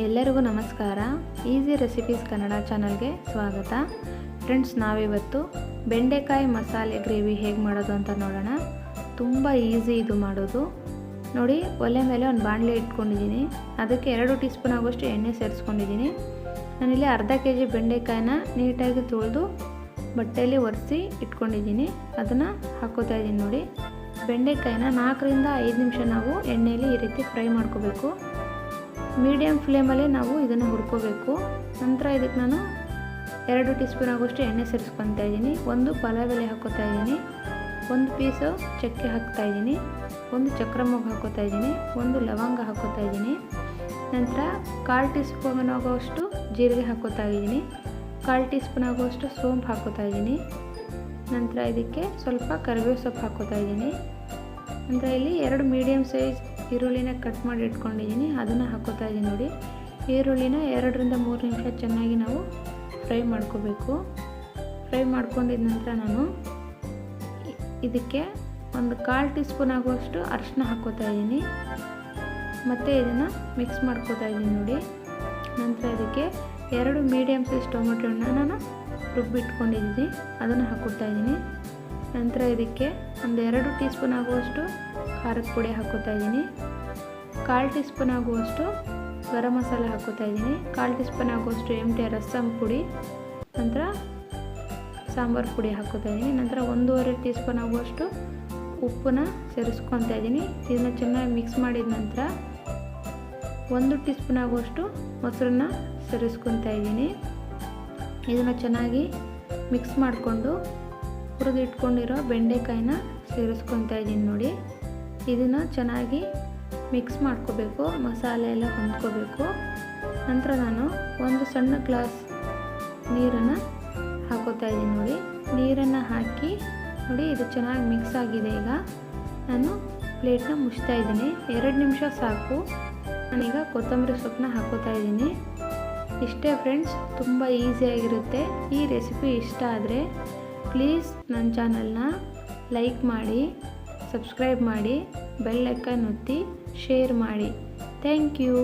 ಎಲ್ಲರಿಗೂ ನಮಸ್ಕಾರ. Easy recipes Kannada ಚಾನಲ್ಗೆ ಸ್ವಾಗತ. ಫ್ರೆಂಡ್ಸ್, ನಾವಿವತ್ತು ಬೆಂಡೆಕಾಯಿ ಮಸಾಲೆ ಗ್ರೇವಿ ಹೇಗೆ ಮಾಡೋದು ಅಂತ ನೋಡೋಣ. ತುಂಬ ಈಸಿ ಇದು ಮಾಡೋದು. ನೋಡಿ, ಒಲೆ ಮೇಲೆ ಒಂದು ಬಾಣಲೆ ಇಟ್ಕೊಂಡಿದ್ದೀನಿ. ಅದಕ್ಕೆ 2 ಟೀ ಸ್ಪೂನ್ ಆಗೋಷ್ಟು ಎಣ್ಣೆ ಸೇರಿಸ್ಕೊಂಡಿದ್ದೀನಿ. ನಾನಿಲ್ಲಿ ಅರ್ಧ kg ಬೆಂಡೆಕಾಯಿನ ನೀಟಾಗಿ ತೊಳೆದು ಬಟ್ಟೆಯಲ್ಲಿ ಒರೆಸಿ ಇಟ್ಕೊಂಡಿದ್ದೀನಿ. ಅದನ್ನು ಹಾಕೋತಾ ಇದ್ದೀನಿ. ನೋಡಿ, ಬೆಂಡೆಕಾಯಿನ 4 ರಿಂದ 5 ನಿಮಿಷ ನಾವು ಎಣ್ಣೆಯಲ್ಲಿ ಈ ರೀತಿ ಫ್ರೈ ಮಾಡ್ಕೋಬೇಕು. ಮೀಡಿಯಮ್ ಫ್ಲೇಮಲ್ಲಿ ನಾವು ಇದನ್ನು ಹುರ್ಕೋಬೇಕು. ನಂತರ ಇದಕ್ಕೆ ನಾನು 2 ಟೀ ಸ್ಪೂನ್ ಆಗೋಷ್ಟು ಎಣ್ಣೆ ಸೇರಿಸ್ಕೊತಾ ಇದ್ದೀನಿ. 1 ಪಲಾವ್ ಎಲೆ ಹಾಕೋತಾ ಇದ್ದೀನಿ, 1 ಪೀಸು ಚಕ್ಕೆ ಹಾಕ್ತಾ ಇದ್ದೀನಿ, 1 ಚಕ್ರ ಮೊಗ್ಗು ಹಾಕೋತಾ ಇದ್ದೀನಿ, 1 ಲವಂಗ ಹಾಕೋತಾ ಇದ್ದೀನಿ. ನಂತರ 1/4 ಟೀ ಸ್ಪೂನ್ ಆಗೋಷ್ಟು ಜೀರಿಗೆ ಹಾಕೋತಾ ಇದ್ದೀನಿ, 1/4 ಟೀ ಸ್ಪೂನ್ ಆಗೋಷ್ಟು ಸೋಂಪು ಹಾಕೋತಾ ಇದ್ದೀನಿ. ನಂತರ ಇದಕ್ಕೆ ಸ್ವಲ್ಪ ಕರಿಬೇವು ಸೊಪ್ಪು ಹಾಕೋತಾ ಇದ್ದೀನಿ. ನಂತರ ಇಲ್ಲಿ 2 ಮೀಡಿಯಮ್ ಸೈಜ್ ಈರುಳ್ಳಿನ ಕಟ್ ಮಾಡಿ ಇಟ್ಕೊಂಡಿದ್ದೀನಿ, ಅದನ್ನು ಹಾಕೋತಾ ಇದ್ದೀನಿ. ನೋಡಿ, ಈರುಳ್ಳಿನ 2 ರಿಂದ 3 ನಿಮಿಷ ಚೆನ್ನಾಗಿ ನಾವು ಫ್ರೈ ಮಾಡ್ಕೋಬೇಕು. ಫ್ರೈ ಮಾಡ್ಕೊಂಡಿದ ನಂತರ ನಾನು ಇದಕ್ಕೆ 1/4 ಟೀ ಸ್ಪೂನ್ ಆಗುವಷ್ಟು ಅರಿಶಿನ ಹಾಕೋತಾ ಇದ್ದೀನಿ. ಮತ್ತು ಇದನ್ನು ಮಿಕ್ಸ್ ಮಾಡ್ಕೋತಾ ಇದ್ದೀನಿ. ನೋಡಿ, ನಂತರ ಇದಕ್ಕೆ 2 ಮೀಡಿಯಮ್ ಸೈಜ್ ಟೊಮೆಟೊ ಹಣ್ಣು ನಾನು ರುಬ್ಬಿಟ್ಕೊಂಡಿದ್ದೀನಿ, ಅದನ್ನು ಹಾಕೋತಾ ಇದ್ದೀನಿ. ನಂತರ ಇದಕ್ಕೆ 2 ಟೀ ಸ್ಪೂನ್ ಆಗುವಷ್ಟು ಖಾರದ ಪುಡಿ ಹಾಕೋತಾ ಇದ್ದೀನಿ, 1/4 ಟೀ ಸ್ಪೂನ್ ಆಗುವಷ್ಟು ಗರಂ ಮಸಾಲ ಹಾಕೋತಾ ಇದ್ದೀನಿ, 1/4 ಟೀ ಸ್ಪೂನ್ ಆಗುವಷ್ಟು ಎಮ್ಟಿ ರಸಂ ಪುಡಿ, ನಂತರ ಸಾಂಬಾರು ಪುಡಿ ಹಾಕೋತಾ ಇದ್ದೀನಿ. ನಂತರ 1.5 ಟೀ ಸ್ಪೂನ್ ಆಗುವಷ್ಟು ಉಪ್ಪನ್ನ ಸೇರಿಸ್ಕೊತಾ ಇದ್ದೀನಿ. ಇದನ್ನು ಚೆನ್ನಾಗಿ ಮಿಕ್ಸ್ ಮಾಡಿದ ನಂತರ 1 ಟೀ ಸ್ಪೂನ್ ಆಗುವಷ್ಟು ಮೊಸರನ್ನ ಸೇರಿಸ್ಕೊತಾ ಇದ್ದೀನಿ. ಇದನ್ನು ಚೆನ್ನಾಗಿ ಮಿಕ್ಸ್ ಮಾಡಿಕೊಂಡು ಹುರಿದಿಟ್ಕೊಂಡಿರೋ ಬೆಂಡೆಕಾಯಿನ ಸೇರಿಸ್ಕೊತಾ ಇದ್ದೀನಿ. ನೋಡಿ, ಇದನ್ನು ಚೆನ್ನಾಗಿ ಮಿಕ್ಸ್ ಮಾಡ್ಕೋಬೇಕು, ಮಸಾಲೆ ಎಲ್ಲ ಹೊಂದ್ಕೋಬೇಕು. ನಂತರ ನಾನು 1 ಸಣ್ಣ ಗ್ಲಾಸ್ ನೀರನ್ನು ಹಾಕೋತಾ ಇದ್ದೀನಿ. ನೋಡಿ, ನೀರನ್ನು ಹಾಕಿ ನೋಡಿ, ಇದು ಚೆನ್ನಾಗಿ ಮಿಕ್ಸ್ ಆಗಿದೆ. ಈಗ ನಾನು ಪ್ಲೇಟ್ನ ಮುಚ್ತಾ ಇದ್ದೀನಿ. 2 ನಿಮಿಷ ಸಾಕು. ನಾನೀಗ ಕೊತ್ತಂಬರಿ ಸೊಪ್ಪನ್ನ ಹಾಕೋತಾ ಇದ್ದೀನಿ. ಇಷ್ಟೇ ಫ್ರೆಂಡ್ಸ್, ತುಂಬ ಈಸಿಯಾಗಿರುತ್ತೆ. ಈ ರೆಸಿಪಿ ಇಷ್ಟ ಆದರೆ ಪ್ಲೀಸ್ ನನ್ನ ಚಾನಲ್ನ ಲೈಕ್ ಮಾಡಿ, ಸಬ್ಸ್ಕ್ರೈಬ್ ಮಾಡಿ, ಬೆಲ್ ಐಕಾನ್ ಒತ್ತಿ, ಶೇರ್ ಮಾಡಿ. Thank you.